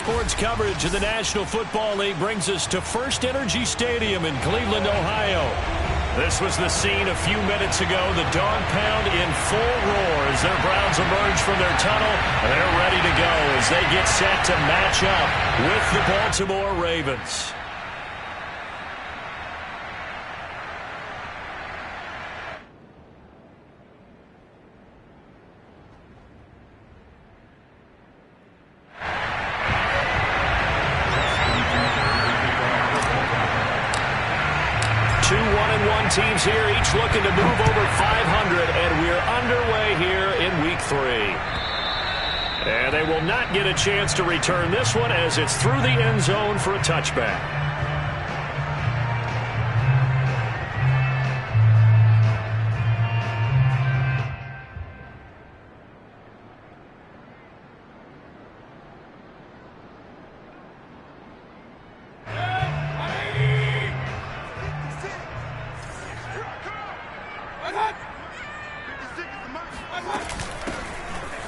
Sports coverage of the National Football League brings us to First Energy Stadium in Cleveland, Ohio. This was the scene a few minutes ago. The dog pound in full roar as their Browns emerge from their tunnel. And they're ready to go as they get set to match up with the Baltimore Ravens. Teams here each looking to move over 500, and we're underway here in week 3. And they will not get a chance to return this one as it's through the end zone for a touchback.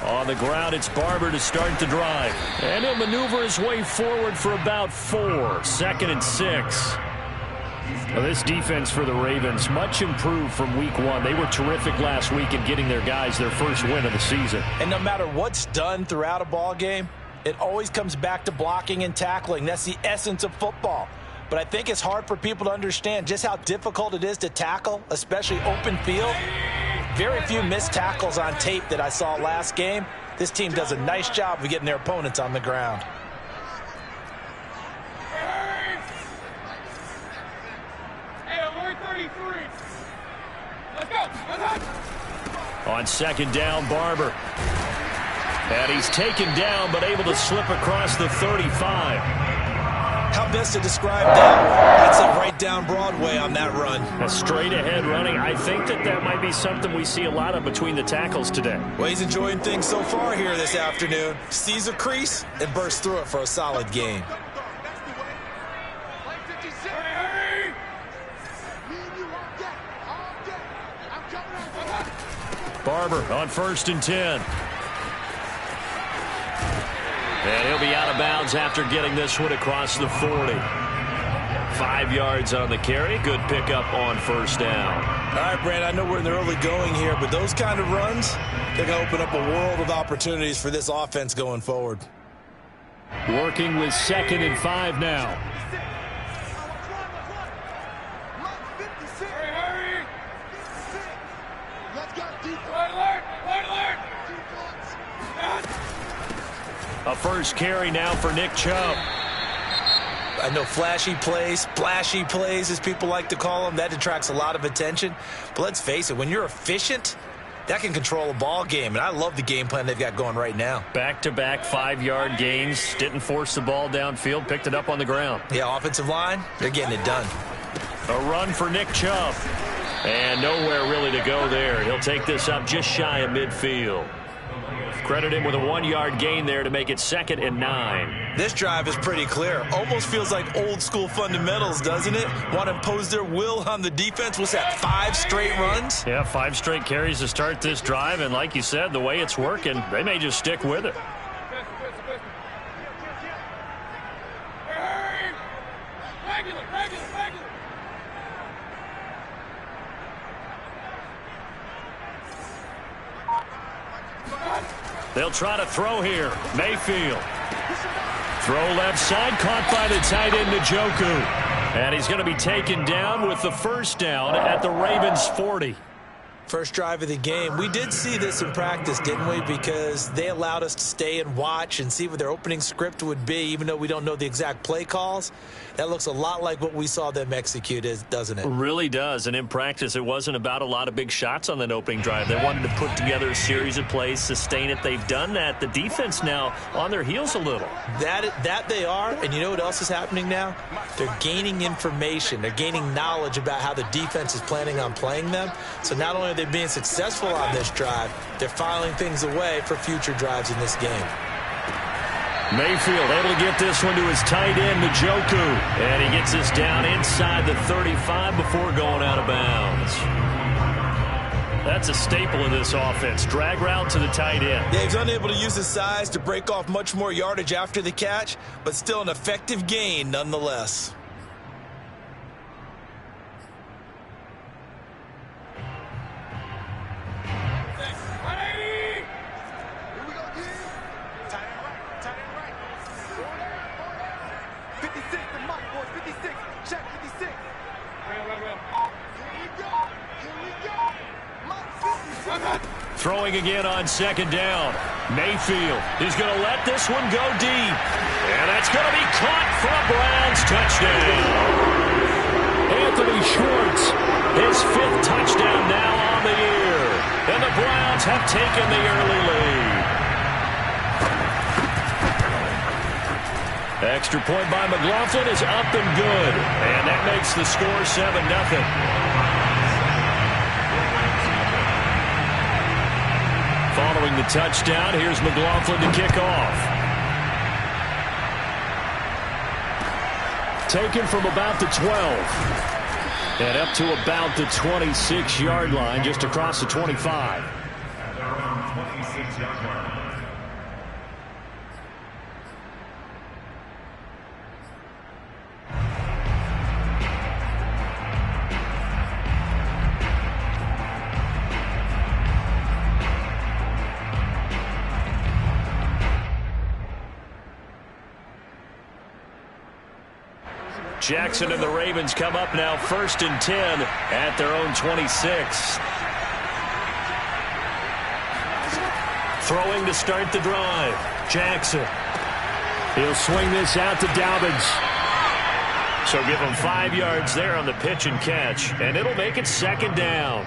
On the ground, it's Barber to start the drive. And he'll maneuver his way forward for about 4. 2nd and 6. Well, this defense for the Ravens, much improved from week 1. They were terrific last week in getting their guys their first win of the season. And no matter what's done throughout a ball game, it always comes back to blocking and tackling. That's the essence of football. But I think it's hard for people to understand just how difficult it is to tackle, especially open field. Very few missed tackles on tape that I saw last game. This team does a nice job of getting their opponents on the ground. On 2nd down, Barber. And he's taken down, but able to slip across the 35. How best to describe that? That's a right down Broadway on that run. A straight ahead running. I think that might be something we see a lot of between the tackles today. Well, he's enjoying things so far here this afternoon. Sees a crease and bursts through it for a solid gain. Barber on 1st and 10. And he'll be out of bounds after getting this one across the 40. 5 yards on the carry. Good pickup on 1st down. All right, Brand, I know we're in the early going here, but those kind of runs, they're going to open up a world of opportunities for this offense going forward. Working with 2nd and 5 now. A first carry now for Nick Chubb. I know flashy plays, splashy plays, as people like to call them, that detracts a lot of attention. But let's face it, when you're efficient, that can control a ball game. And I love the game plan they've got going right now. Back-to-back 5-yard gains. Didn't force the ball downfield. Picked it up on the ground. Yeah, offensive line, they're getting it done. A run for Nick Chubb. And nowhere really to go there. He'll take this up just shy of midfield. Credit him with a 1-yard gain there to make it 2nd and 9. This drive is pretty clear. Almost feels like old school fundamentals, doesn't it? Want to impose their will on the defense. What's that, 5 straight runs? Yeah, 5 straight carries to start this drive. And like you said, the way it's working, they may just stick with it. They'll try to throw here. Mayfield. Throw left side, caught by the tight end, Njoku. And he's going to be taken down with the 1st down at the Ravens 40. First drive of the game. We did see this in practice, didn't we? Because they allowed us to stay and watch and see what their opening script would be, even though we don't know the exact play calls. That looks a lot like what we saw them execute, doesn't it? Really does. And in practice, it wasn't about a lot of big shots on that opening drive. They wanted to put together a series of plays, sustain it. They've done that. The defense now on their heels a little. That they are. And you know what else is happening now? They're gaining information. They're gaining knowledge about how the defense is planning on playing them. So not only are they being successful on this drive, they're filing things away for future drives in this game. Mayfield able to get this one to his tight end, Njoku. And he gets this down inside the 35 before going out of bounds. That's a staple of this offense. Drag route to the tight end. Yeah, he's unable to use his size to break off much more yardage after the catch, but still an effective gain nonetheless. Throwing again on second down. Mayfield is going to let this one go deep. And that's going to be caught for a Browns touchdown. Anthony Schwartz, his 5th touchdown now on the year. And the Browns have taken the early lead. Extra point by McLaughlin is up and good. And that makes the score 7-0. Following the touchdown, here's McLaughlin to kick off. Taken from about the 12. And up to about the 26-yard line, just across the 25. Jackson and the Ravens come up now 1st and 10 at their own 26. Throwing to start the drive. Jackson. He'll swing this out to Dobbins. So give him 5 yards there on the pitch and catch, and it'll make it 2nd down.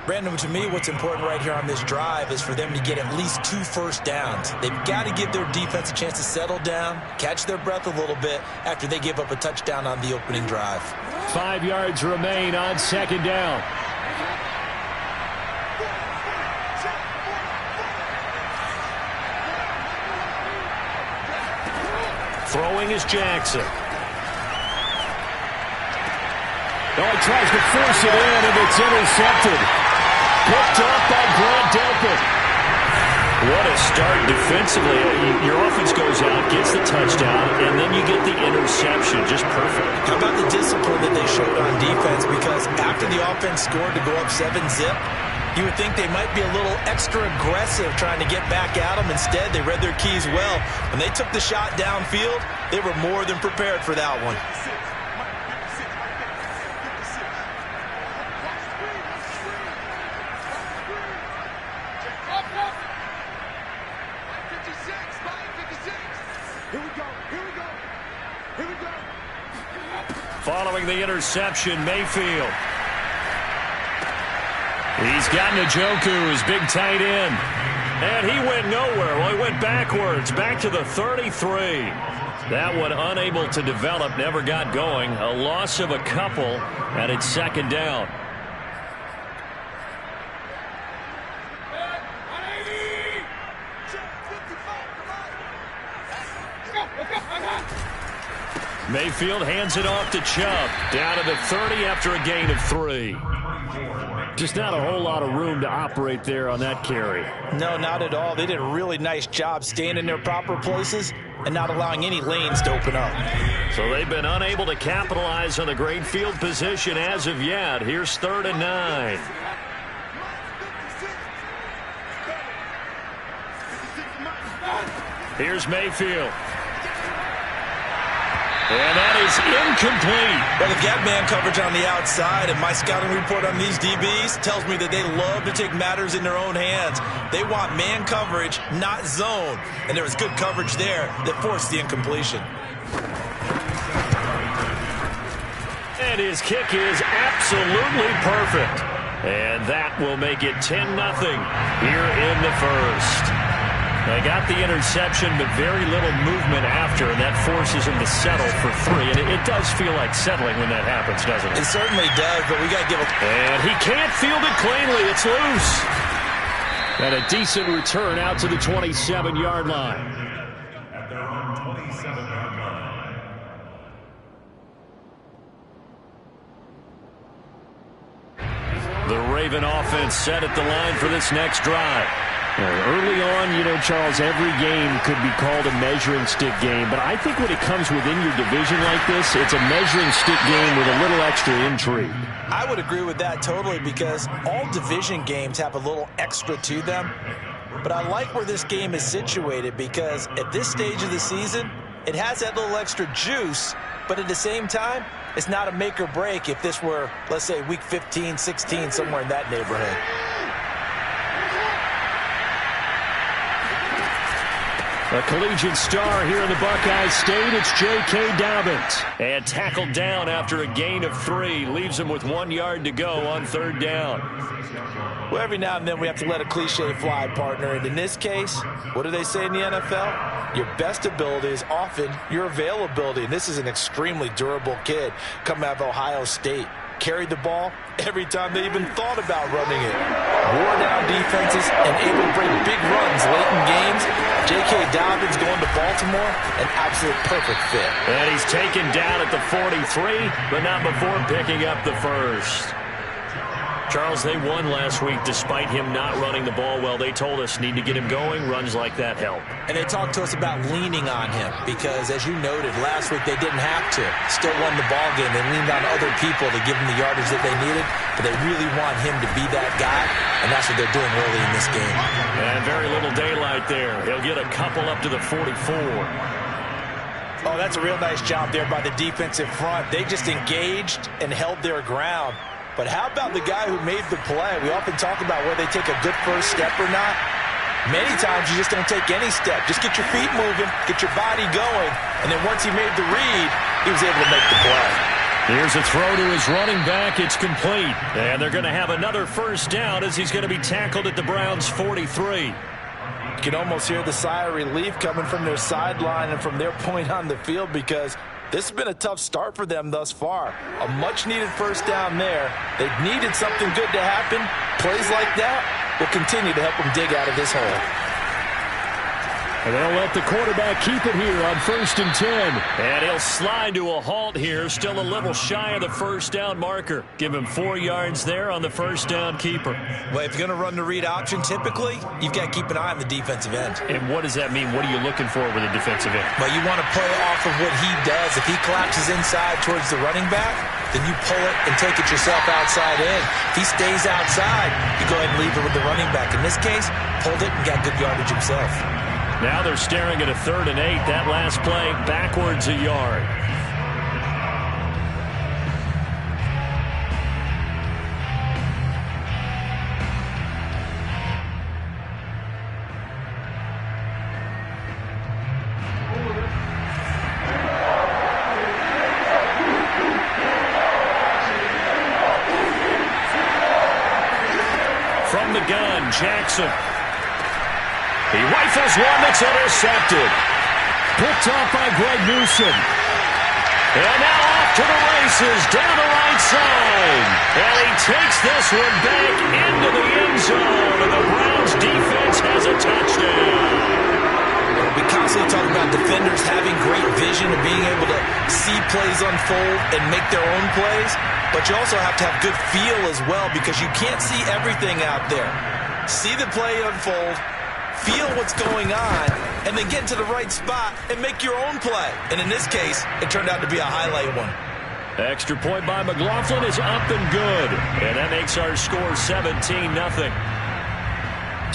Brandon, to me, what's important right here on this drive is for them to get at least 2 first downs. They've got to give their defense a chance to settle down, catch their breath a little bit after they give up a touchdown on the opening drive. 5 yards remain on 2nd down. Throwing is Jackson. Oh, he tries to force it in, and it's intercepted. Picked up by Grant Delpit. What a start defensively. Your offense goes out, gets the touchdown, and then you get the interception. Just perfect. How about the discipline that they showed on defense? Because after the offense scored to go up 7-zip, you would think they might be a little extra aggressive trying to get back at them. Instead, they read their keys well. When they took the shot downfield, they were more than prepared for that one. Following the interception, Mayfield. He's got Njoku, his big tight end. And he went nowhere. Well, he went backwards, back to the 33. That one unable to develop, never got going. A loss of a couple, and it's 2nd down. Mayfield hands it off to Chubb. Down to the 30 after a gain of 3. Just not a whole lot of room to operate there on that carry. No, not at all. They did a really nice job staying in their proper places and not allowing any lanes to open up. So they've been unable to capitalize on the great field position as of yet. Here's 3rd and 9. Here's Mayfield. And that is incomplete. Well, they've got man coverage on the outside, and my scouting report on these DBs tells me that they love to take matters in their own hands. They want man coverage, not zone. And there was good coverage there that forced the incompletion. And his kick is absolutely perfect. And that will make it 10-0 here in the first. They got the interception, but very little movement after, and that forces him to settle for 3. And it does feel like settling when that happens, doesn't it? It certainly does, but we got to give it. And he can't field it cleanly. It's loose. And a decent return out to the 27-yard line. At their own 27-yard line. The Raven offense set at the line for this next drive. Early on, Charles, every game could be called a measuring stick game. But I think when it comes within your division like this, it's a measuring stick game with a little extra intrigue. I would agree with that totally, because all division games have a little extra to them. But I like where this game is situated, because at this stage of the season, it has that little extra juice. But at the same time, it's not a make or break if this were, let's say, week 15, 16, somewhere in that neighborhood. A collegiate star here in the Buckeye State, it's J.K. Dobbins. And tackled down after a gain of 3. Leaves him with 1 yard to go on 3rd down. Well, every now and then we have to let a cliche fly, partner. And in this case, what do they say in the NFL? Your best ability is often your availability. And this is an extremely durable kid coming out of Ohio State. Carried the ball every time they even thought about running it. Wore down defenses and able to break big runs late in games. J.K. Dobbins going to Baltimore, an absolute perfect fit. And he's taken down at the 43, but not before picking up the first. Charles, they won last week despite him not running the ball well. They told us need to get him going. Runs like that help. And they talked to us about leaning on him because, as you noted, last week they didn't have to. Still won the ball game. They leaned on other people to give them the yardage that they needed, but they really want him to be that guy, and that's what they're doing early in this game. And very little daylight there. He'll get a couple up to the 44. Oh, that's a real nice job there by the defensive front. They just engaged and held their ground. But how about the guy who made the play? We often talk about whether they take a good first step or not. Many times you just don't take any step. Just get your feet moving, get your body going, and then once he made the read, he was able to make the play. Here's a throw to his running back. It's complete. And they're going to have another first down as he's going to be tackled at the Browns' 43. You can almost hear the sigh of relief coming from their sideline and from their point on the field, because this has been a tough start for them thus far. A much-needed first down there. They've needed something good to happen. Plays like that will continue to help them dig out of this hole. And they'll let the quarterback keep it here on 1st and 10. And he'll slide to a halt here, still a little shy of the first down marker. Give him 4 yards there on the first down keeper. Well, if you're going to run the read option, typically, you've got to keep an eye on the defensive end. And what does that mean? What are you looking for with a defensive end? Well, you want to play off of what he does. If he collapses inside towards the running back, then you pull it and take it yourself outside in. If he stays outside, you go ahead and leave it with the running back. In this case, pulled it and got good yardage himself. Now they're staring at a 3rd and 8. That last play, backwards a yard. From the gun, Jackson. He rifles one that's intercepted. Picked off by Greg Newsome. And now off to the races down the right side. And he takes this one back into the end zone. And the Browns defense has a touchdown. We constantly talk about defenders having great vision and being able to see plays unfold and make their own plays. But you also have to have good feel as well, because you can't see everything out there. See the play unfold, feel what's going on, and then get into the right spot and make your own play. And in this case, it turned out to be a highlight one. Extra point by McLaughlin is up and good. And that makes our score 17-0.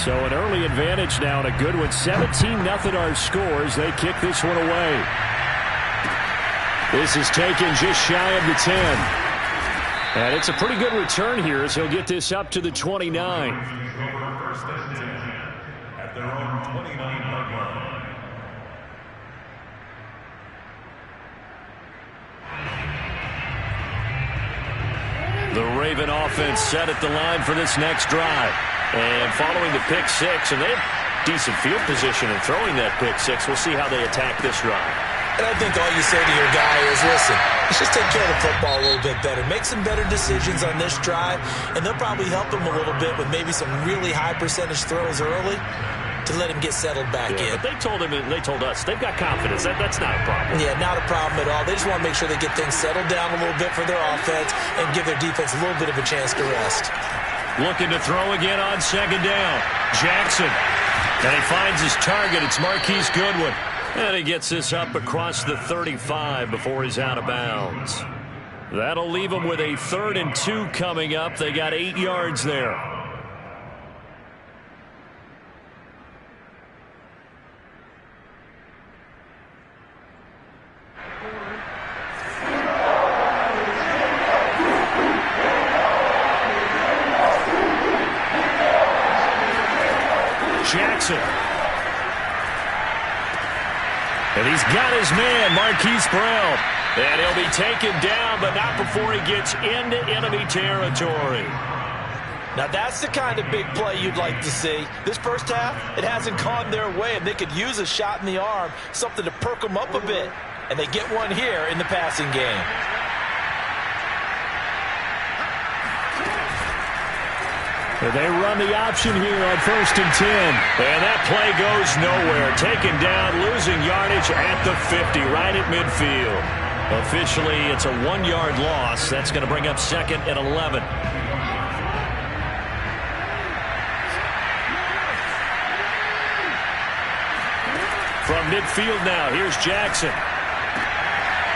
So an early advantage now and a good one. 17-0 our scores. They kick this one away. This is taken just shy of the 10. And it's a pretty good return here as he'll get this up to the 29. First and 10 at their own 29-yard line. The Raven offense set at the line for this next drive. And following the pick six, and they have decent field position in throwing that pick six. We'll see how they attack this drive. And I think all you say to your guy is, listen, let's just take care of the football a little bit better. Make some better decisions on this drive, and they'll probably help him a little bit with maybe some really high percentage throws early. to let him get settled back in. But they told us they've got confidence. That's not a problem. Yeah, not a problem at all. They just want to make sure they get things settled down a little bit for their offense and give their defense a little bit of a chance to rest. Looking to throw again on second down. Jackson. And he finds his target. It's Marquise Goodwin. And he gets this up across the 35 before he's out of bounds. That'll leave him with a 3rd and 2 coming up. They got 8 yards there. Jackson. And he's got his man, Marquise Brown. And he'll be taken down, but not before he gets into enemy territory. Now that's the kind of big play you'd like to see. This first half, it hasn't gone their way, and they could use a shot in the arm, something to perk them up a bit. And they get one here in the passing game. They run the option here on 1st and 10. And that play goes nowhere. Taken down, losing yardage at the 50, right at midfield. Officially, it's a 1-yard loss. That's going to bring up 2nd and 11. From midfield now, here's Jackson.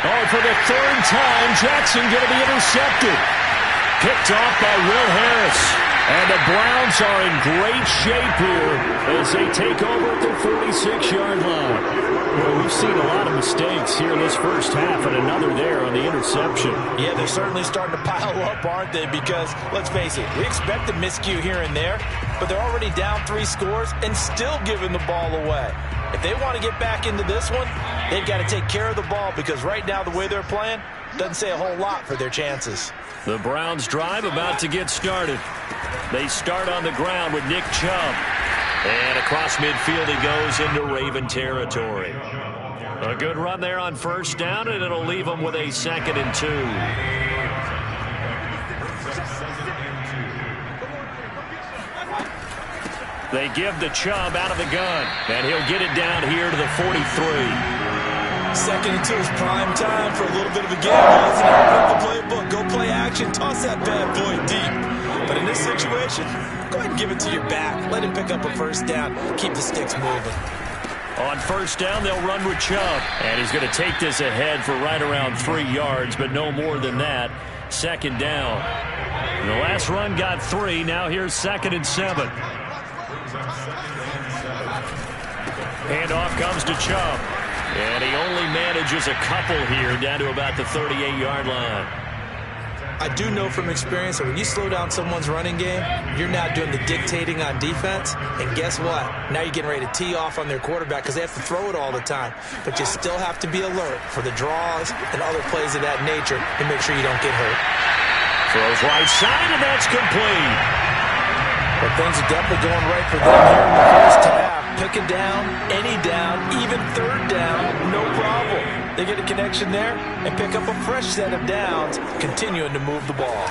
Oh, for the 3rd time, Jackson going to be intercepted. Picked off by Will Harris. And the Browns are in great shape here as they take over at the 46-yard line. Well, we've seen a lot of mistakes here in this first half, and another there on the interception. Yeah, they're certainly starting to pile up, aren't they? Because, let's face it, we expect a miscue here and there, but they're already down 3 scores and still giving the ball away. If they want to get back into this one, they've got to take care of the ball because right now the way they're playing doesn't say a whole lot for their chances. The Browns drive about to get started. They start on the ground with Nick Chubb. And across midfield he goes into Raven territory. A good run there on 1st down, and it'll leave them with a 2nd and 2. They give the Chubb out of the gun, and he'll get it down here to the 43. 2nd and 2 is prime time for a little bit of a gamble, isn't it? Pick the playbook, go play action, toss that bad boy deep. But in this situation, go ahead and give it to your back. Let him pick up a 1st down, keep the sticks moving. On 1st down, they'll run with Chubb. And he's going to take this ahead for right around 3 yards, but no more than that. 2nd down. The last run got 3. Now here's 2nd and 7. Handoff comes to Chubb. And he only manages a couple here down to about the 38-yard line. I do know from experience that when you slow down someone's running game, you're now doing the dictating on defense. And guess what? Now you're getting ready to tee off on their quarterback because they have to throw it all the time. But you still have to be alert for the draws and other plays of that nature and make sure you don't get hurt. Throws right side, and that's complete. But things are definitely going right for them here in the first half. Picking down, any down, even 3rd down, no problem. They get a connection there and pick up a fresh set of downs, continuing to move the ball.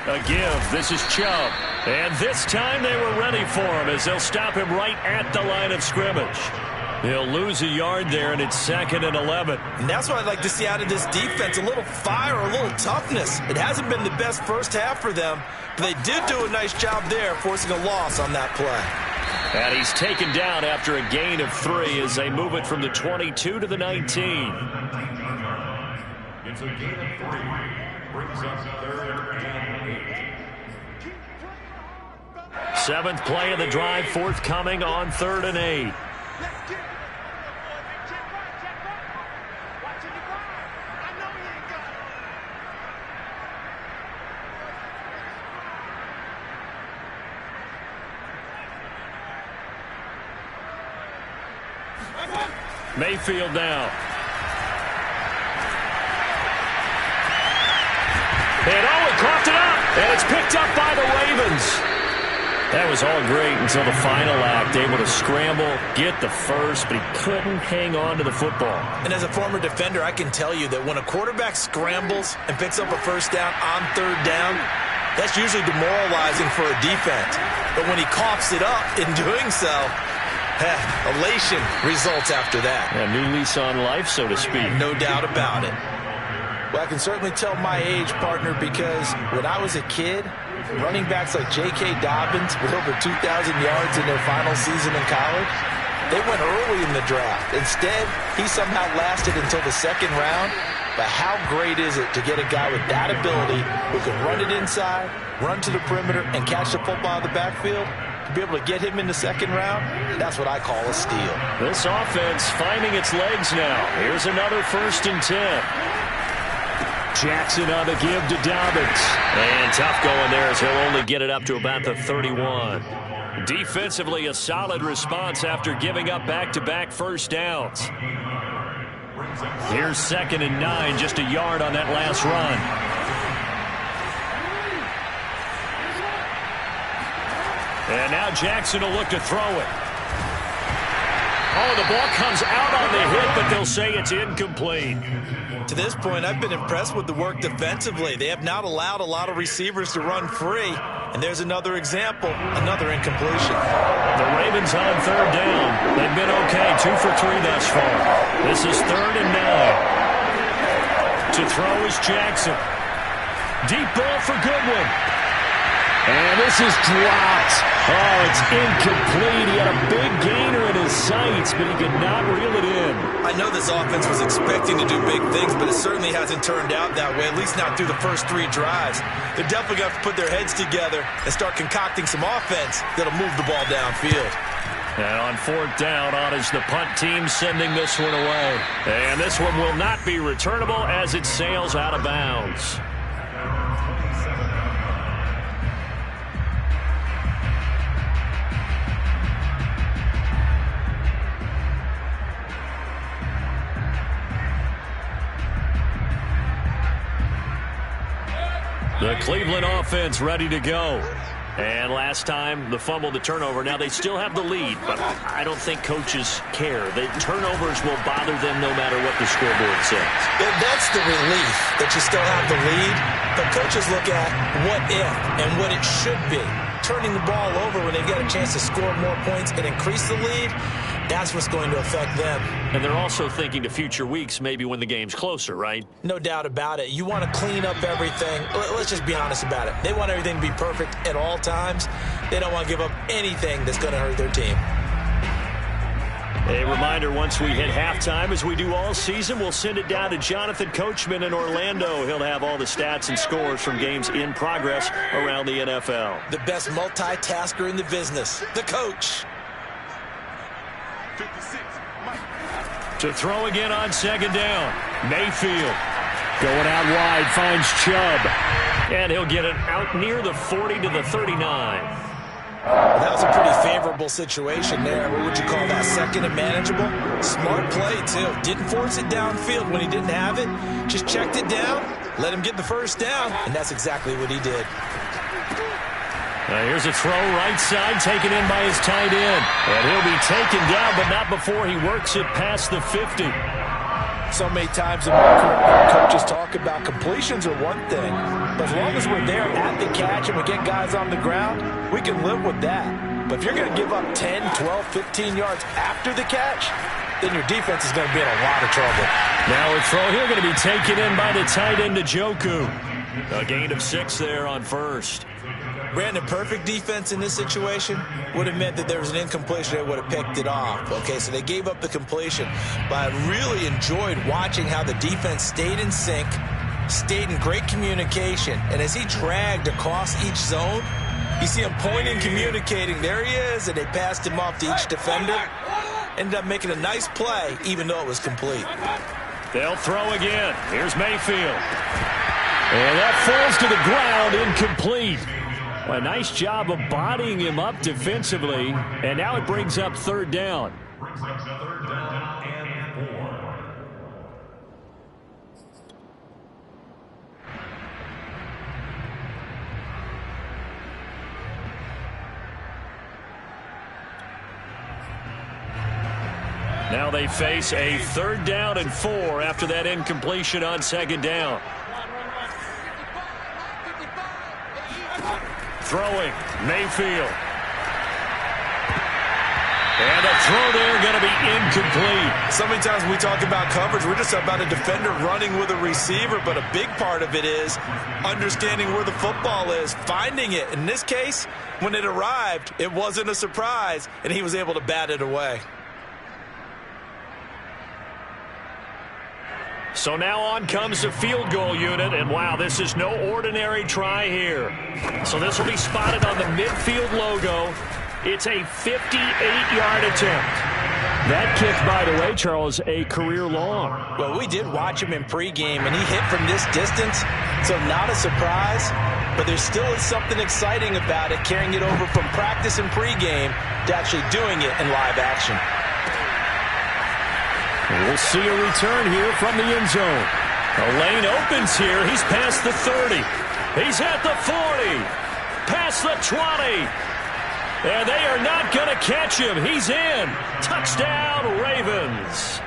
A give. This is Chubb. And this time they were ready for him as they'll stop him right at the line of scrimmage. They'll lose a yard there, and it's 2nd and 11. And that's what I'd like to see out of this defense, a little fire, a little toughness. It hasn't been the best first half for them, but they did do a nice job there, forcing a loss on that play. And he's taken down after a gain of 3 as they move it from the 22 to the 19. It's a gain of 3. Brings us 3rd and 8. 7th play of the drive, forthcoming on 3rd and 8. Mayfield now. And Owen coughed it up, and it's picked up by the Ravens. That was all great until the final act, able to scramble, get the first, but he couldn't hang on to the football. And as a former defender, I can tell you that when a quarterback scrambles and picks up a 1st down on 3rd down, That's usually demoralizing for a defense. But when he coughs it up in doing so, elation results after that. A new lease on life, so to speak. No doubt about it. Well, I can certainly tell my age, partner, because when I was a kid, running backs like J.K. Dobbins with over 2,000 yards in their final season in college, they went early in the draft. Instead, he somehow lasted until the second round. But how great is it to get a guy with that ability who can run it inside, run to the perimeter, and catch the football in the backfield? To be able to get him in the second round, that's what I call a steal. This offense finding its legs now. Here's another 1st and 10. Jackson on the give to Dobbins. And tough going there as he'll only get it up to about the 31. Defensively, a solid response after giving up back-to-back first downs. Here's 2nd and 9, just a yard on that last run. And now Jackson will look to throw it. Oh, the ball comes out on the hit, but they'll say it's incomplete. To this point, I've been impressed with the work defensively. They have not allowed a lot of receivers to run free. And there's another example, another incompletion. The Ravens on 3rd down. They've been okay, 2 for 3 thus far. This is 3rd and 9. To throw is Jackson. Deep ball for Goodwin. And this is dropped. Oh, it's incomplete. He had a big gainer in his sights, but he could not reel it in. I know this offense was expecting to do big things, but it certainly hasn't turned out that way, at least not through the first 3 drives. They're definitely going to have to put their heads together and start concocting some offense that'll move the ball downfield. And on 4th down, on is the punt team sending this one away. And this one will not be returnable as it sails out of bounds. The Cleveland offense ready to go. And last time, the fumble, the turnover. Now, they still have the lead, but I don't think coaches care. The turnovers will bother them no matter what the scoreboard says. Yeah, that's the relief that you still have the lead. But coaches look at what if and what it should be. Turning the ball over when they've got a chance to score more points and increase the lead, that's what's going to affect them. And they're also thinking to future weeks, maybe when the game's closer, right? No doubt about it. You want to clean up everything. Let's just be honest about it. They want everything to be perfect at all times. They don't want to give up anything that's going to hurt their team. A reminder, once we hit halftime, as we do all season, we'll send it down to Jonathan Coachman in Orlando. He'll have all the stats and scores from games in progress around the NFL. The best multitasker in the business, the coach. To throw again on 2nd down. Mayfield going out wide, finds Chubb. And he'll get it out near the 40 to the 39. That was a pretty favorable situation there. What would you call that? 2nd and manageable? Smart play, too. Didn't force it downfield when he didn't have it. Just checked it down, let him get the first down, and that's exactly what he did. Here's a throw right side, taken in by his tight end. And he'll be taken down, but not before he works it past the 50. So many times in my career, coaches talk about completions are one thing, but as long as we're there at the catch and we get guys on the ground, we can live with that. But if you're going to give up 10, 12, 15 yards after the catch, then your defense is going to be in a lot of trouble. Now a throw here going to be taken in by the tight end, Njoku. A gain of 6 there on 1st. Brandon, perfect defense in this situation would have meant that there was an incompletion. They would have picked it off. Okay, so they gave up the completion. But I really enjoyed watching how the defense stayed in sync, stayed in great communication. And as he dragged across each zone, you see him pointing, communicating. There he is, and they passed him off to each defender. Ended up making a nice play, even though it was complete. They'll throw again. Here's Mayfield. And that falls to the ground, incomplete. Well, a nice job of bodying him up defensively, and now it brings up 3rd down. Brings up 3rd down and 4. Now they face a 3rd down and 4 after that incompletion on 2nd down. throwing. Mayfield. And the throw there going to be incomplete. So many times we talk about coverage, we're just about a defender running with a receiver, but a big part of it is understanding where the football is, finding it. In this case, when it arrived, it wasn't a surprise, and he was able to bat it away. So now on comes the field goal unit, and wow, this is no ordinary try here. So this will be spotted on the midfield logo. It's a 58-yard attempt. That kick, by the way, Charles, a career long. Well, we did watch him in pregame, and he hit from this distance, so not a surprise. But there still is something exciting about it, carrying it over from practice and pregame to actually doing it in live action. We'll see a return here from the end zone. The lane opens here. He's past the 30. He's at the 40. Past the 20. And they are not going to catch him. He's in. Touchdown, Ravens.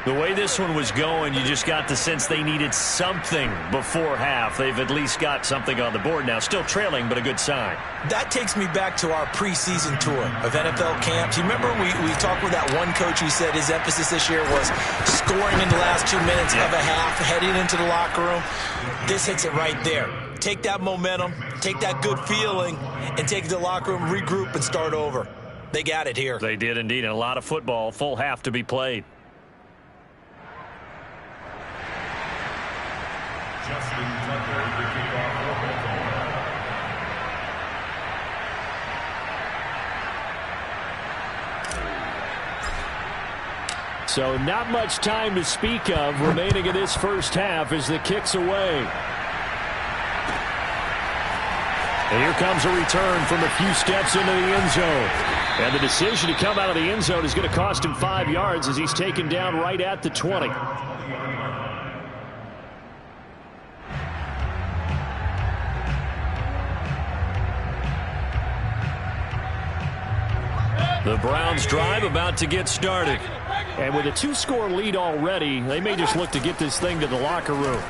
The way this one was going, you just got the sense they needed something before half. They've at least got something on the board now. Still trailing, but a good sign. That takes me back to our preseason tour of NFL camps. You remember we talked with that one coach who said his emphasis this year was scoring in the last 2 minutes of a half, heading into the locker room. This hits it right there. Take that momentum, take that good feeling, and take it to the locker room, regroup, and start over. They got it here. They did indeed, and a lot of football, full half to be played. Justin Tucker, the kickoff for Baltimore. So not much time to speak of remaining in this first half as the kick's away. And here comes a return from a few steps into the end zone. And the decision to come out of the end zone is going to cost him 5 yards as he's taken down right at the 20. The Browns drive about to get started. And with a 2-score lead already, they may just look to get this thing to the locker room.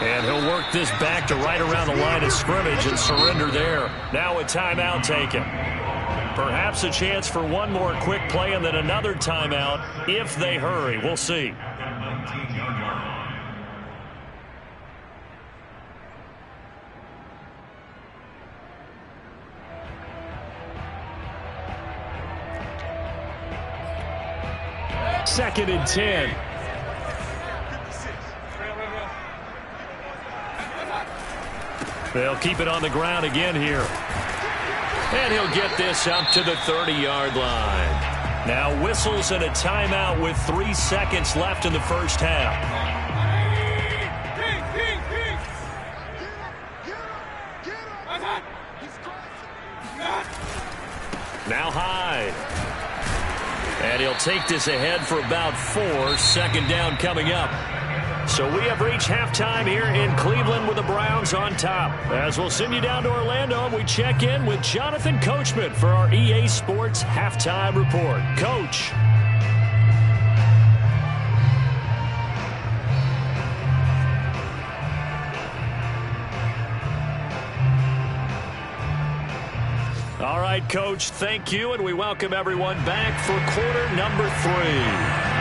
And he'll work this back to right around the line of scrimmage and surrender there. Now a timeout taken. Perhaps a chance for one more quick play and then another timeout if they hurry. We'll see. Second and 10. They'll keep it on the ground again here. And he'll get this up to the 30-yard line. Now whistles and a timeout with 3 seconds left in the first half. Now Hyde. And he'll take this ahead for about 4. Second down coming up. So we have reached halftime here in Cleveland with the Browns on top. As we'll send you down to Orlando, we check in with Jonathan Coachman for our EA Sports Halftime Report. Coach. All right, Coach, thank you, and we welcome everyone back for quarter number 3.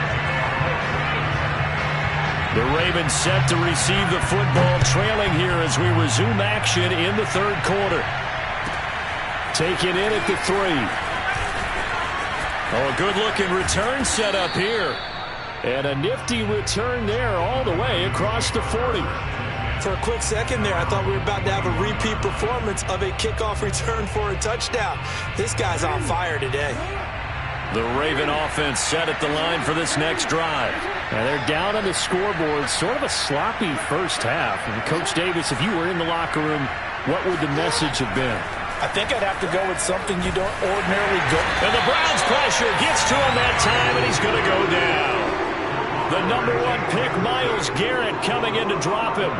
The Ravens set to receive the football, trailing here as we resume action in the third quarter. Taken in at the 3. Oh, a good-looking return set up here. And a nifty return there all the way across the 40. For a quick second there, I thought we were about to have a repeat performance of a kickoff return for a touchdown. This guy's on fire today. The Raven offense set at the line for this next drive. And they're down on the scoreboard. Sort of a sloppy first half. And Coach Davis, if you were in the locker room, what would the message have been? I think I'd have to go with something you don't ordinarily go. And the Browns pressure gets to him that time, and he's going to go down. The number 1 pick, Myles Garrett, coming in to drop him.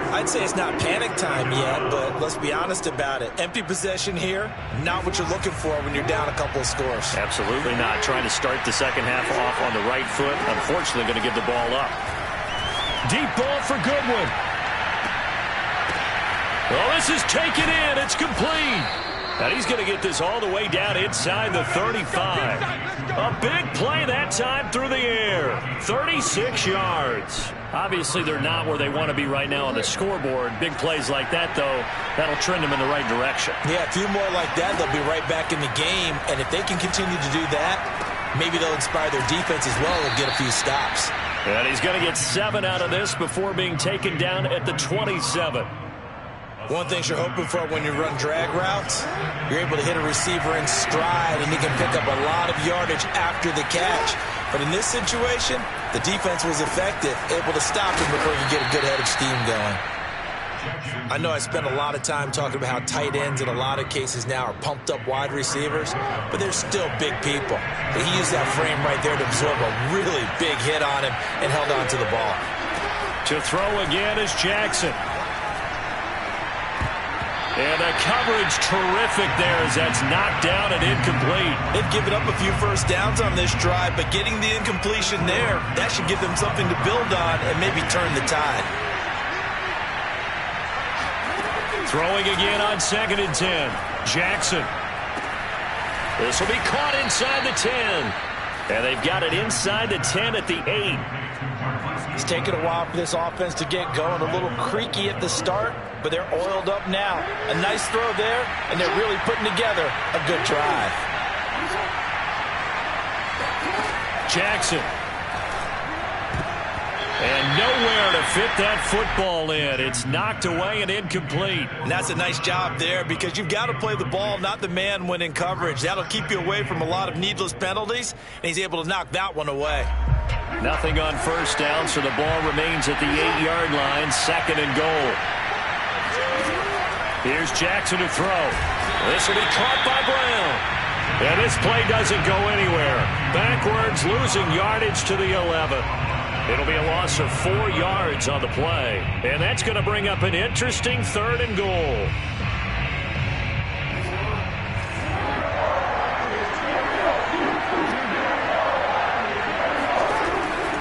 I'd say it's not panic time yet, but let's be honest about it. Empty possession here, not what you're looking for when you're down a couple of scores. Absolutely not. Trying to start the second half off on the right foot. Unfortunately, going to give the ball up. Deep ball for Goodwin. Well, this is taken in. It's complete. And he's going to get this all the way down inside the 35. A big play that time through the air. 36 yards. Obviously, they're not where they want to be right now on the scoreboard. Big plays like that, though, that'll trend them in the right direction. Yeah, a few more like that, they'll be right back in the game. And if they can continue to do that, maybe they'll inspire their defense as well and get a few stops. And he's going to get 7 out of this before being taken down at the 27. One thing you're hoping for when you run drag routes, you're able to hit a receiver in stride, and he can pick up a lot of yardage after the catch. But in this situation, the defense was effective, able to stop him before he could get a good head of steam going. I know I spent a lot of time talking about how tight ends in a lot of cases now are pumped up wide receivers, but they're still big people. But he used that frame right there to absorb a really big hit on him and held on to the ball. To throw again is Jackson. And the coverage terrific there as that's knocked down and incomplete. They've given up a few first downs on this drive, but getting the incompletion there, that should give them something to build on and maybe turn the tide. Throwing again on 2nd and 10. Jackson. This will be caught inside the 10. And they've got it inside the 10 at the 8. It's taken a while for this offense to get going. A little creaky at the start, but they're oiled up now. A nice throw there, and they're really putting together a good drive. Jackson. And nowhere to fit that football in. It's knocked away and incomplete. And that's a nice job there because you've got to play the ball, not the man when in coverage. That'll keep you away from a lot of needless penalties, and he's able to knock that one away. Nothing on first down, so the ball remains at the 8-yard line, 2nd and goal. Here's Jackson to throw. This will be caught by Brown. And this play doesn't go anywhere. Backwards, losing yardage to the 11. It'll be a loss of 4 yards on the play. And that's going to bring up an interesting 3rd and goal.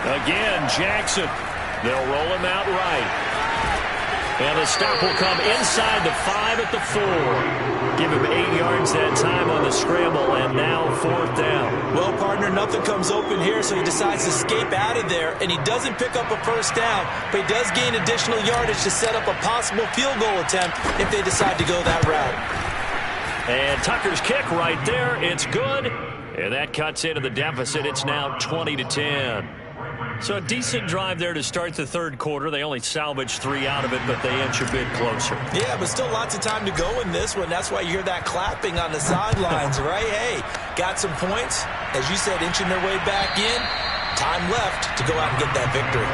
Again, Jackson. They'll roll him out right. And the stop will come inside the 5 at the 4. Give him 8 yards that time on the scramble, and now 4th down. Well, partner, nothing comes open here, so he decides to escape out of there, and he doesn't pick up a first down, but he does gain additional yardage to set up a possible field goal attempt if they decide to go that route. And Tucker's kick right there. It's good, and that cuts into the deficit. It's now 20-10. So a decent drive there to start the 3rd quarter. They only salvaged 3 out of it, but they inch a bit closer. Yeah, but still lots of time to go in this one. That's why you hear that clapping on the sidelines, right? Hey, got some points. As you said, inching their way back in. Time left to go out and get that victory.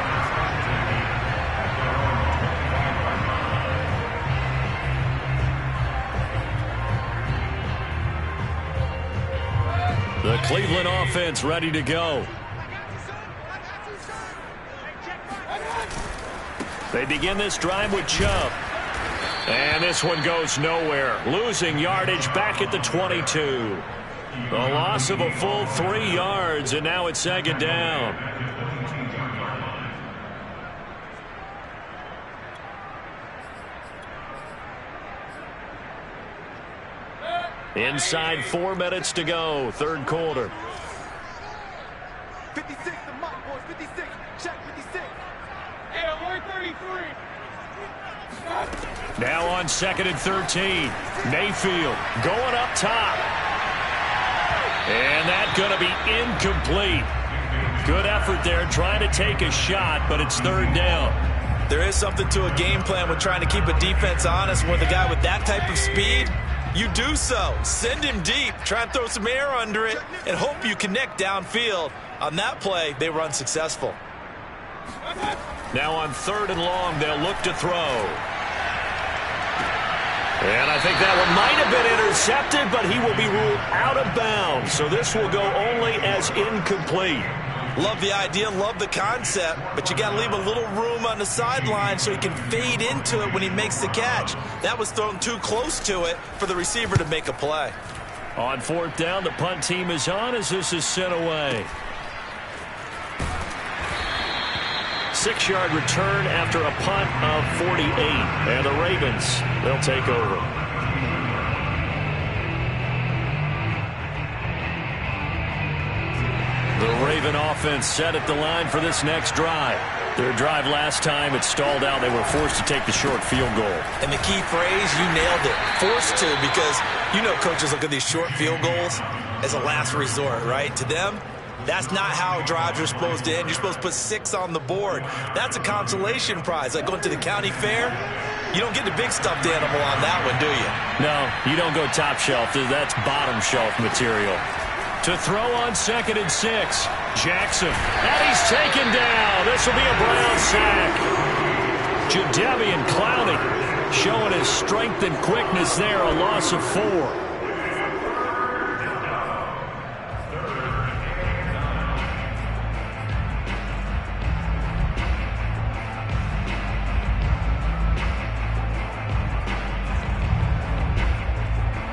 The Cleveland offense ready to go. They begin this drive with Chubb. And this one goes nowhere. Losing yardage back at the 22. A loss of a full 3 yards, and now it's 2nd down. Inside 4 minutes to go, 3rd quarter. 56, the mock boys, 56, check 56. Now on 2nd and 13. Mayfield going up top. And that's going to be incomplete. Good effort there trying to take a shot, but it's 3rd down. There is something to a game plan with trying to keep a defense honest. With a guy with that type of speed, you do so. Send him deep, try and throw some air under it, and hope you connect downfield. On that play, they were unsuccessful. Now on 3rd and long, they'll look to throw. And I think that one might have been intercepted, but he will be ruled out of bounds. So this will go only as incomplete. Love the idea, love the concept, but you got to leave a little room on the sideline so he can fade into it when he makes the catch. That was thrown too close to it for the receiver to make a play. On 4th down, the punt team is on as this is sent away. 6-yard return after a punt of 48. And the Ravens, they'll take over. The Raven offense set at the line for this next drive. Their drive last time, it stalled out. They were forced to take the short field goal. And the key phrase, you nailed it. Forced to, because you know coaches look at these short field goals as a last resort, right? To them, that's not how drives are supposed to end. You're supposed to put 6 on the board. That's a consolation prize. Like going to the county fair, you don't get the big stuffed animal on that one, do you? No, you don't go top shelf. That's bottom shelf material. To throw on 2nd and 6. Jackson. And he's taken down. This will be a Brown sack. Jadeveon Clowney showing his strength and quickness there. A loss of 4.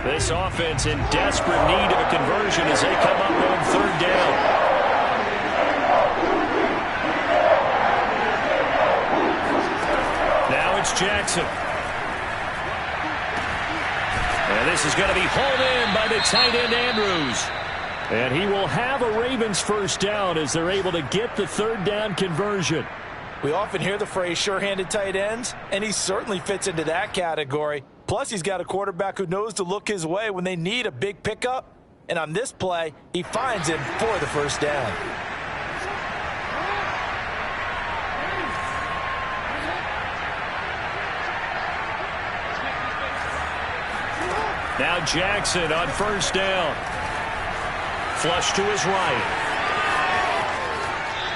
This offense in desperate need of a conversion as they come up on 3rd down. Now it's Jackson. And this is going to be hauled in by the tight end Andrews. And he will have a Ravens first down as they're able to get the 3rd down conversion. We often hear the phrase sure-handed tight ends, and he certainly fits into that category. Plus, he's got a quarterback who knows to look his way when they need a big pickup. And on this play, he finds him for the first down. Now Jackson on 1st down. Flush to his right.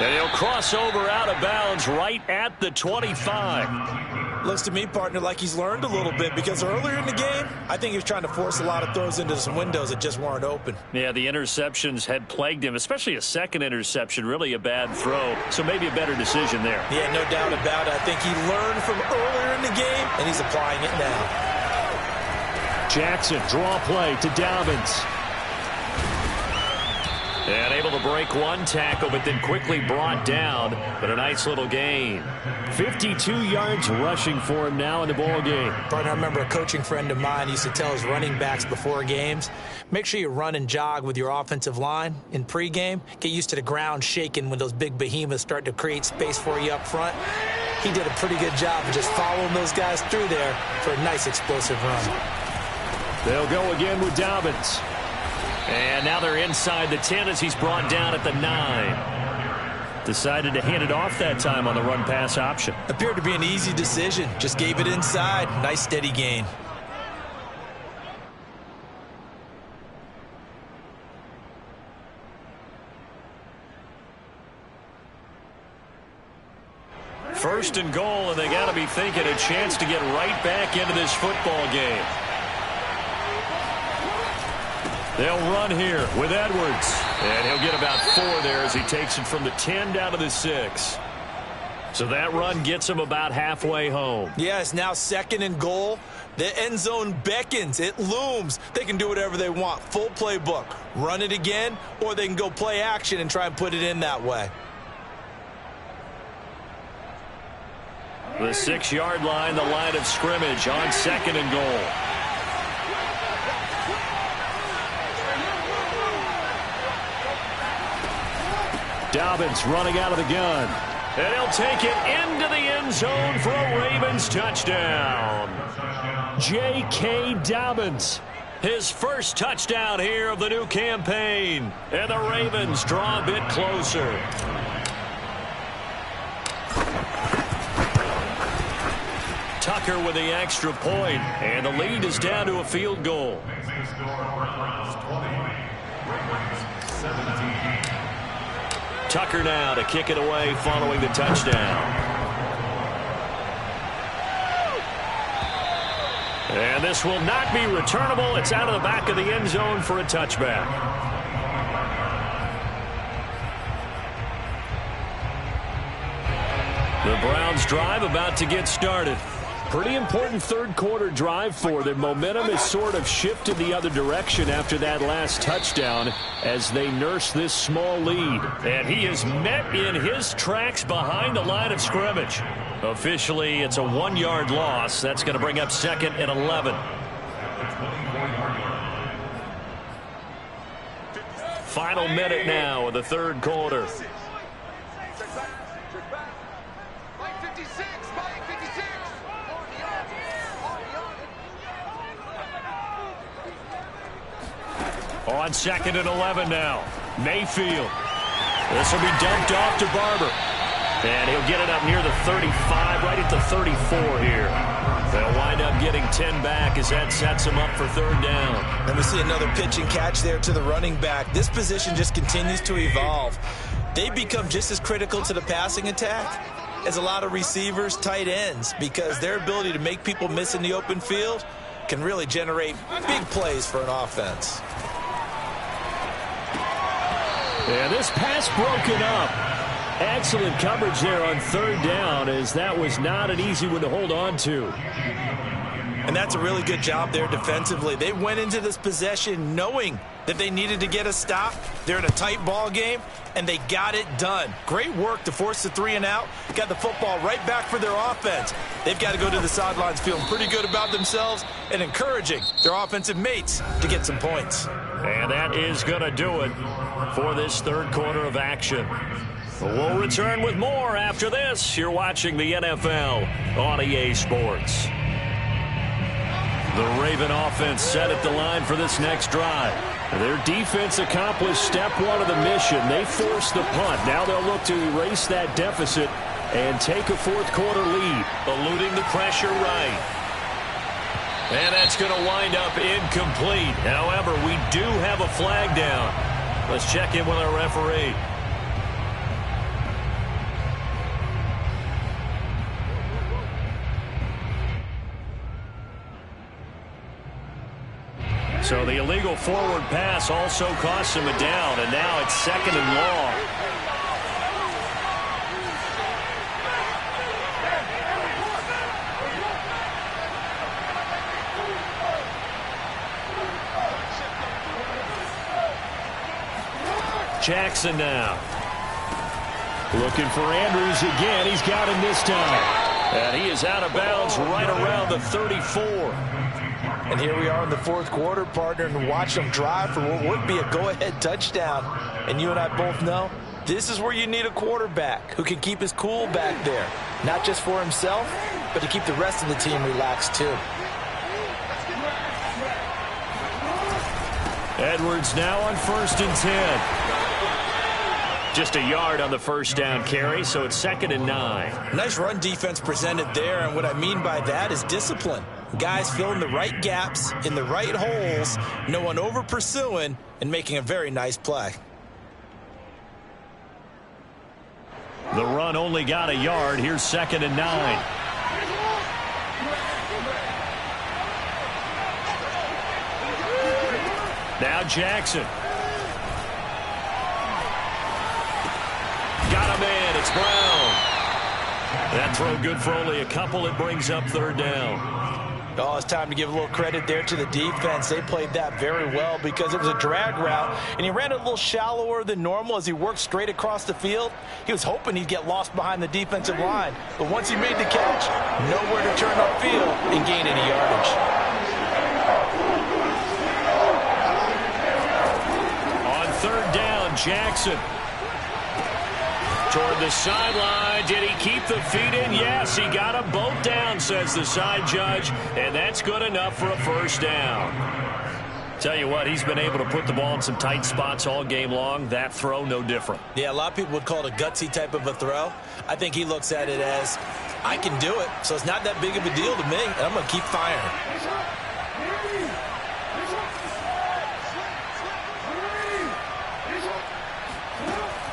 And he'll cross over out of bounds right at the 25. Looks to me, partner, like he's learned a little bit, because earlier in the game, I think he was trying to force a lot of throws into some windows that just weren't open. Yeah, the interceptions had plagued him, especially a 2nd interception, really a bad throw. So maybe a better decision there. Yeah, no doubt about it. I think he learned from earlier in the game, and he's applying it now. Jackson, draw play to Dobbins. And able to break one tackle, but then quickly brought down. But a nice little gain. 52 yards rushing for him now in the ball game. Partner, I remember a coaching friend of mine used to tell his running backs before games, make sure you run and jog with your offensive line in pregame. Get used to the ground shaking when those big behemoths start to create space for you up front. He did a pretty good job of just following those guys through there for a nice explosive run. They'll go again with Dobbins. And now they're inside the 10 as he's brought down at the 9. Decided to hand it off that time on the run-pass option. Appeared to be an easy decision. Just gave it inside. Nice steady gain. First and goal, and they got to be thinking a chance to get right back into this football game. They'll run here with Edwards. And he'll get about 4 there as he takes it from the 10 down to the 6. So that run gets him about halfway home. Yeah, it's now 2nd and goal. The end zone beckons. It looms. They can do whatever they want. Full playbook. Run it again, or they can go play action and try and put it in that way. The 6-yard line, the line of scrimmage on 2nd and goal. Dobbins running out of the gun. And he'll take it into the end zone for a Ravens touchdown. J.K. Dobbins, his first touchdown here of the new campaign. And the Ravens draw a bit closer. Tucker with the extra point, and the lead is down to a field goal. Tucker now to kick it away following the touchdown. And this will not be returnable. It's out of the back of the end zone for a touchback. The Browns drive about to get started. Pretty important third quarter drive for them. Momentum has sort of shifted the other direction after that last touchdown as they nurse this small lead. And he is met in his tracks behind the line of scrimmage. Officially, it's a 1-yard loss. That's going to bring up 2nd and 11. Final minute now of the third quarter. On 2nd and 11 now. Mayfield. This will be dumped off to Barber. And he'll get it up near the 35, right at the 34 here. They'll wind up getting 10 back as that sets him up for 3rd down. And we see another pitch and catch there to the running back. This position just continues to evolve. They become just as critical to the passing attack as a lot of receivers, tight ends, because their ability to make people miss in the open field can really generate big plays for an offense. And this pass broken up. Excellent coverage there on 3rd down, as that was not an easy one to hold on to. And that's a really good job there defensively. They went into this possession knowing that they needed to get a stop. They're in a tight ball game, and they got it done. Great work to force the 3 and out. Got the football right back for their offense. They've got to go to the sidelines feeling pretty good about themselves and encouraging their offensive mates to get some points. And that is going to do it for this third quarter of action. We'll return with more after this. You're watching the NFL on EA Sports. The Raven offense set at the line for this next drive. Their defense accomplished step 1 of the mission. They forced the punt. Now they'll look to erase that deficit and take a fourth quarter lead. Eluding the pressure right. And that's going to wind up incomplete. However, we do have a flag down. Let's check in with our referee. So the illegal forward pass also costs him a down, and now it's 2nd and long. Jackson now. Looking for Andrews again. He's got him this time. And he is out of bounds right around the 34. And here we are in the fourth quarter, partner, and watch them drive for what would be a go-ahead touchdown. And you and I both know this is where you need a quarterback who can keep his cool back there. Not just for himself, but to keep the rest of the team relaxed too. Edwards now on 1st and 10. Just a yard on the first down carry, so it's 2nd and 9. Nice run defense presented there, and what I mean by that is discipline. Guys filling the right gaps in the right holes, no one over pursuing, and making a very nice play. The run only got a yard. Here's 2nd and 9. Now Jackson. Got a man. It's Brown. That throw good for only a couple. It brings up 3rd down. Oh, it's time to give a little credit there to the defense. They played that very well because it was a drag route, and he ran it a little shallower than normal as he worked straight across the field. He was hoping he'd get lost behind the defensive line, but once he made the catch, nowhere to turn upfield and gain any yardage. On 3rd down, Jackson. Toward the sideline. Did he keep the feet in? Yes, he got them both down, says the side judge, and that's good enough for a 1st down. Tell you what, he's been able to put the ball in some tight spots all game long. That throw, no different. Yeah, a lot of people would call it a gutsy type of a throw. I think he looks at it as, I can do it, so it's not that big of a deal to me, and I'm going to keep firing.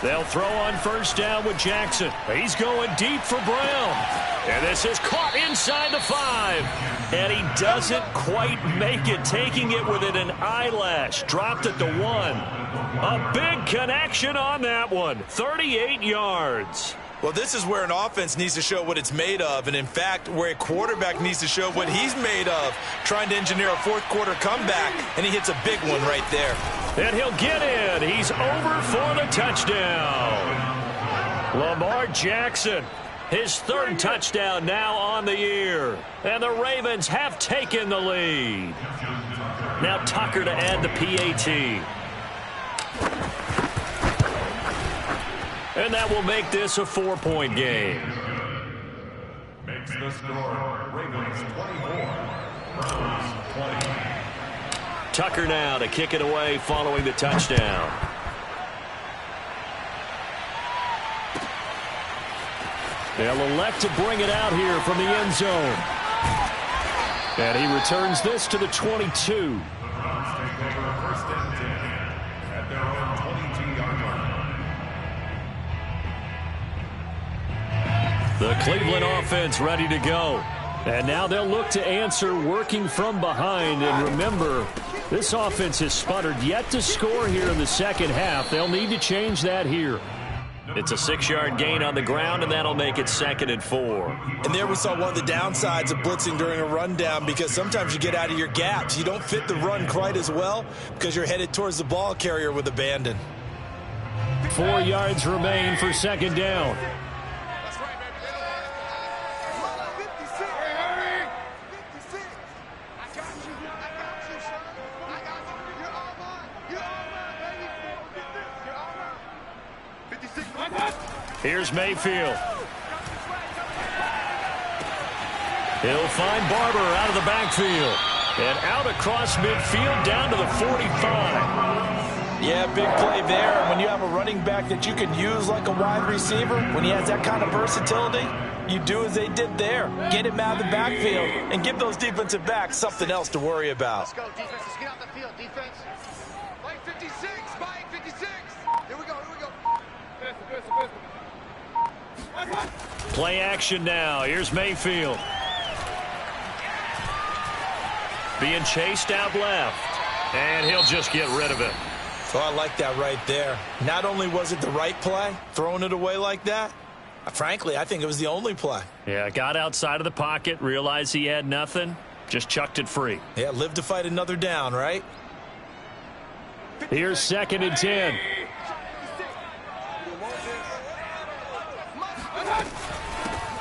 They'll throw on 1st down with Jackson. He's going deep for Brown. And this is caught inside the 5. And he doesn't quite make it, taking it within an eyelash. Dropped at the 1. A big connection on that one. 38 yards. Well, this is where an offense needs to show what it's made of, and in fact, where a quarterback needs to show what he's made of, trying to engineer a fourth-quarter comeback, and he hits a big one right there. And he'll get in. He's over for the touchdown. Lamar Jackson, his third touchdown now on the year. And the Ravens have taken the lead. Now Tucker to add the PAT. And that will make this a 4-point game. Makes the score Ravens 24, Browns 20. Tucker now to kick it away following the touchdown. They'll elect to bring it out here from the end zone. And he returns this to the 22. The Browns take over first and 10 at their own 22-yard line. The Cleveland offense ready to go. And now they'll look to answer working from behind. And remember, this offense has sputtered yet to score here in the second half. They'll need to change that here. It's a 6-yard gain on the ground, and that'll make it 2nd and 4. And there we saw one of the downsides of blitzing during a rundown, because sometimes you get out of your gaps. You don't fit the run quite as well because you're headed towards the ball carrier with abandon. 4 yards remain for 2nd down. Here's Mayfield. He'll find Barber out of the backfield. And out across midfield down to the 45. Yeah, big play there. And when you have a running back that you can use like a wide receiver, when he has that kind of versatility, you do as they did there. Get him out of the backfield and give those defensive backs something else to worry about. Let's go, defense. Let's get out the field, defense. Mike 56, Mike 56. Here we go, here we go. Play action now. Here's Mayfield. Being chased out left. And he'll just get rid of it. So I like that right there. Not only was it the right play, throwing it away like that, frankly, I think it was the only play. Yeah, got outside of the pocket, realized he had nothing, just chucked it free. Yeah, live to fight another down, right? Here's 2nd and 10.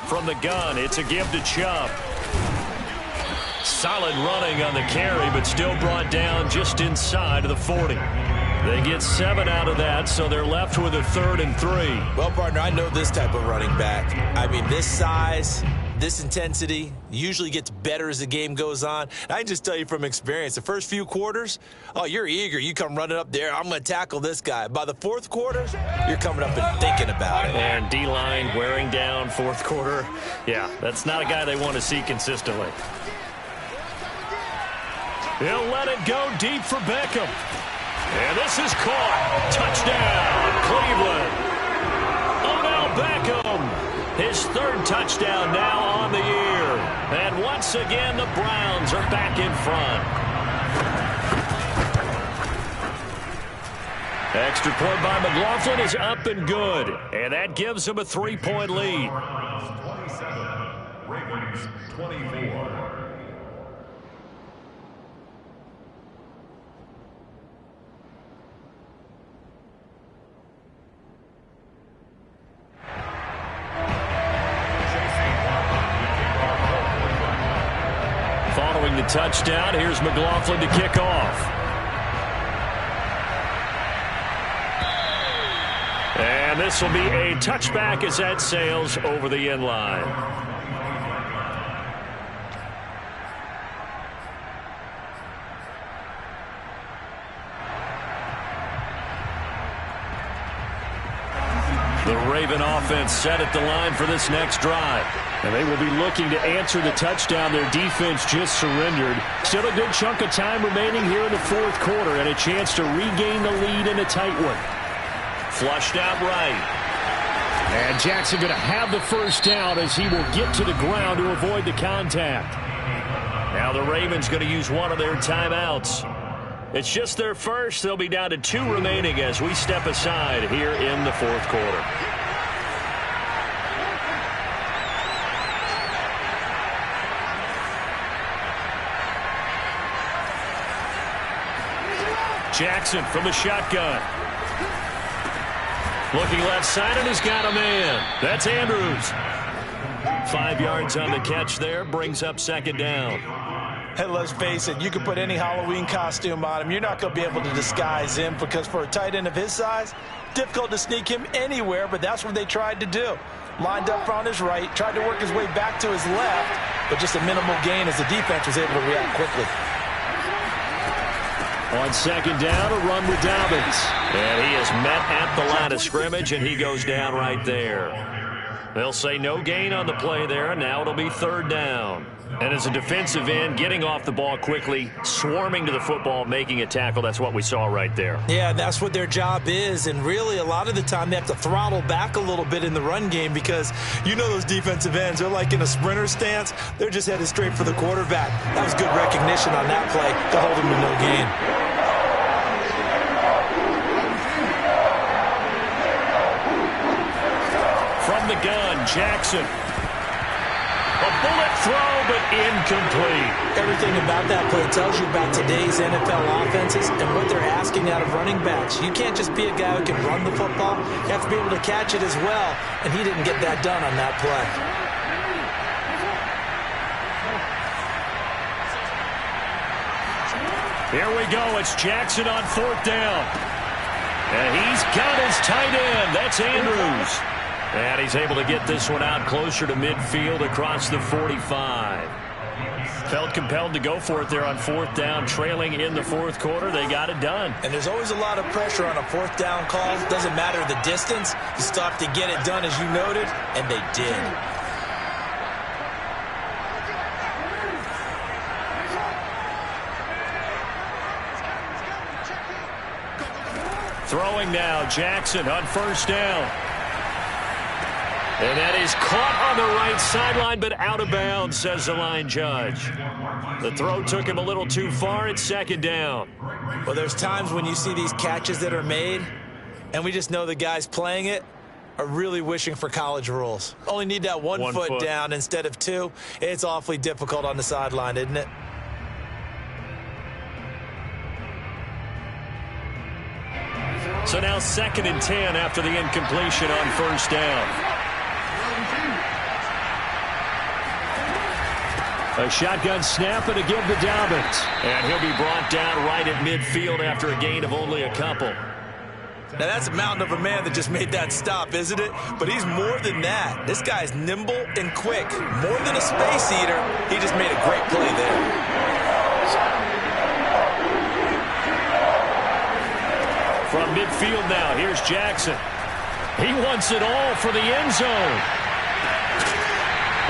From the gun, it's a give to Chubb. Solid running on the carry, but still brought down just inside of the 40. They get 7 out of that, so they're left with a 3rd and 3. Well, partner, I know this type of running back. I mean, this size, this intensity usually gets better as the game goes on. I can just tell you from experience, the first few quarters, oh, you're eager. You come running up there, I'm going to tackle this guy. By the 4th quarter, you're coming up and thinking about it. And D-line wearing down 4th quarter. Yeah, that's not a guy they want to see consistently. He'll let it go deep for Beckham. And this is caught. Touchdown, Cleveland. Odell Beckham, his 3rd touchdown now on the year. And once again, the Browns are back in front. Extra point by McLaughlin is up and good. And that gives them a 3-point lead. Browns 27, Ravens 24. Following the touchdown, here's McLaughlin to kick off. And this will be a touchback as that sails over the end line. The Raven offense set at the line for this next drive. And they will be looking to answer the touchdown their defense just surrendered. Still a good chunk of time remaining here in the 4th quarter and a chance to regain the lead in a tight one. Flushed out right. And Jackson going to have the first down as he will get to the ground to avoid the contact. Now the Ravens going to use one of their timeouts. It's just their first. They'll be down to 2 remaining as we step aside here in the 4th quarter. Jackson from the shotgun. Looking left side, and he's got a man. That's Andrews. 5 yards on the catch there, brings up second down. Hey, let's face it, you can put any Halloween costume on him. You're not going to be able to disguise him because for a tight end of his size, difficult to sneak him anywhere, but that's what they tried to do. Lined up on his right, tried to work his way back to his left, but just a minimal gain as the defense was able to react quickly. On second down, a run with Dobbins. And he is met at the line of scrimmage, and he goes down right there. They'll say no gain on the play there. Now it'll be third down. And as a defensive end, getting off the ball quickly, swarming to the football, making a tackle, that's what we saw right there. Yeah, that's what their job is. And really, a lot of the time, they have to throttle back a little bit in the run game because you know those defensive ends, they're like in a sprinter stance. They're just headed straight for the quarterback. That was good recognition on that play to hold him to no gain. From the gun, Jackson. A bullet throw, but incomplete. Everything about that play tells you about today's NFL offenses and what they're asking out of running backs. You can't just be a guy who can run the football. You have to be able to catch it as well, and he didn't get that done on that play. Here we go. It's Jackson on fourth down. And he's got his tight end. That's Andrews. And he's able to get this one out closer to midfield across the 45. Felt compelled to go for it there on fourth down, trailing in the fourth quarter. They got it done. And there's always a lot of pressure on a fourth down call. Doesn't matter the distance. You still have to get it done, as you noted, and they did. Throwing now, Jackson on first down. And that is caught on the right sideline, but out of bounds, says the line judge. The throw took him a little too far. It's second down. Well, there's times when you see these catches that are made, and we just know the guys playing it are really wishing for college rules. Only need that one foot down instead of two. It's awfully difficult on the sideline, isn't it? So now second and 10 after the incompletion on first down. A shotgun snap and a give to Dobbins. And he'll be brought down right at midfield after a gain of only a couple. Now, that's a mountain of a man that just made that stop, isn't it? But he's more than that. This guy's nimble and quick. More than a space eater, he just made a great play there. From midfield now, here's Jackson. He wants it all for the end zone.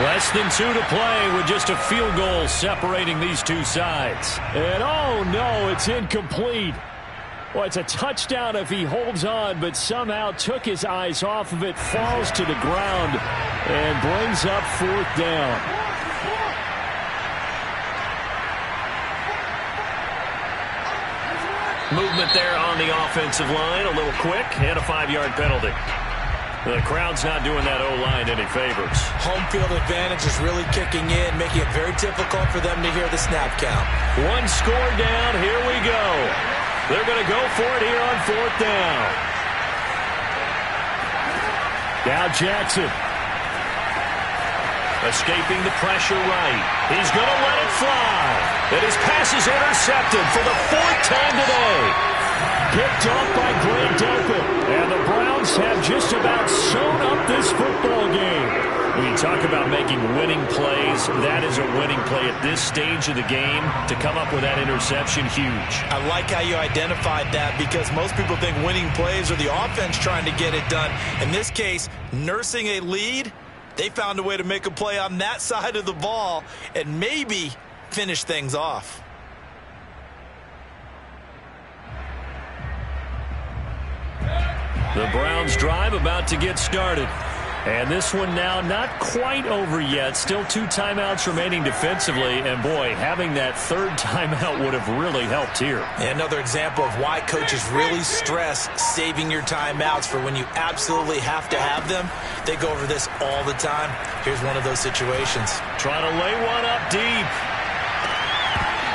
Less than 2 to play with just a field goal separating these two sides. And oh no, it's incomplete. Well, it's a touchdown if he holds on, but somehow took his eyes off of it, falls to the ground, and brings up fourth down. Movement there on the offensive line, a little quick, and a 5-yard penalty. The crowd's not doing that O-line any favors. Home field advantage is really kicking in, making it very difficult for them to hear the snap count. One score down, here we go. They're going to go for it here on fourth down. Now Jackson. Escaping the pressure right. He's going to let it fly. And his pass is intercepted for the fourth time today. Picked off by Greg Delpit. And the Browns have just about sewn up this football game. When you talk about making winning plays, that is a winning play at this stage of the game. To come up with that interception, huge. I like how you identified that because most people think winning plays are the offense trying to get it done. In this case, nursing a lead, they found a way to make a play on that side of the ball and maybe finish things off. The Browns drive about to get started. And this one now not quite over yet. Still 2 timeouts remaining defensively. And, boy, having that third timeout would have really helped here. And another example of why coaches really stress saving your timeouts for when you absolutely have to have them. They go over this all the time. Here's one of those situations. Trying to lay one up deep.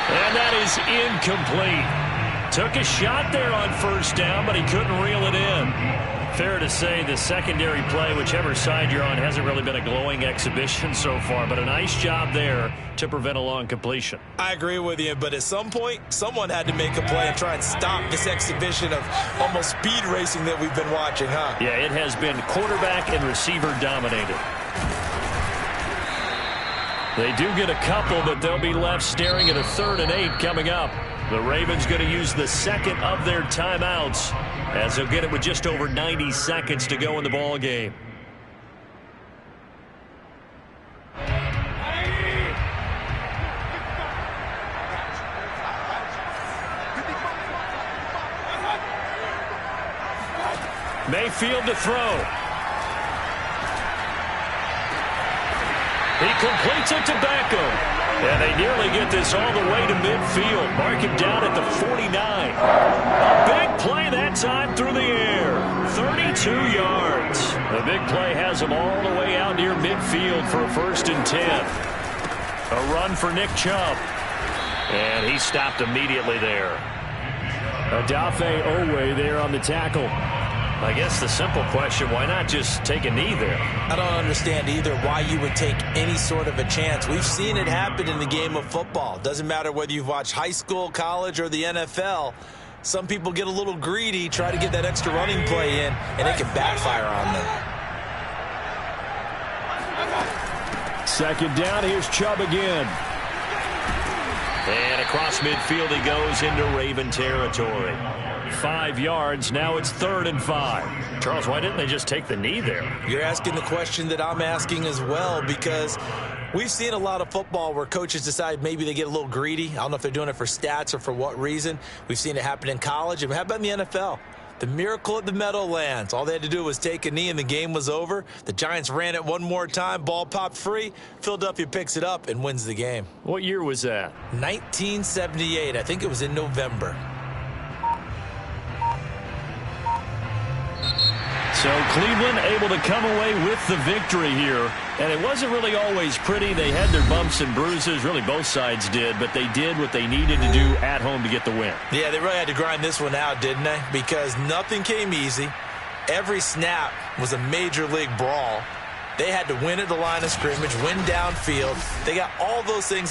And that is incomplete. Took a shot there on first down, but he couldn't reel it in. Fair to say the secondary play, whichever side you're on, hasn't really been a glowing exhibition so far, but a nice job there to prevent a long completion. I agree with you, but at some point, someone had to make a play and try and stop this exhibition of almost speed racing that we've been watching, huh? Yeah, it has been quarterback and receiver dominated. They do get a couple, but they'll be left staring at a 3rd and 8 coming up. The Ravens going to use the second of their timeouts as they'll get it with just over 90 seconds to go in the ball game. Mayfield to throw. He completes it to Beckham. And they nearly get this all the way to midfield. Mark him down at the 49. A big play that time through the air. 32 yards. The big play has him all the way out near midfield for a 1st and 10. A run for Nick Chubb. And he stopped immediately there. Odafe Oweh there on the tackle. I guess the simple question, why not just take a knee there? I don't understand either why you would take any sort of a chance. We've seen it happen in the game of football. Doesn't matter whether you've watched high school, college, or the NFL. Some people get a little greedy, try to get that extra running play in, and it can backfire on them. 2nd down, here's Chubb again. And across midfield he goes into Raven territory. 5 yards, now it's 3rd and 5. Charles, why didn't they just take the knee there? You're asking the question that I'm asking as well, because we've seen a lot of football where coaches decide maybe they get a little greedy. I don't know if they're doing it for stats or for what reason. We've seen it happen in college. And how about in the NFL? The miracle at the Meadowlands. All they had to do was take a knee and the game was over. The Giants ran it one more time. Ball popped free. Philadelphia picks it up and wins the game. What year was that? 1978. I think it was in November. So Cleveland able to come away with the victory here. And it wasn't really always pretty. They had their bumps and bruises. Really, both sides did. But they did what they needed to do at home to get the win. Yeah, they really had to grind this one out, didn't they? Because nothing came easy. Every snap was a major league brawl. They had to win at the line of scrimmage, win downfield. They got all those things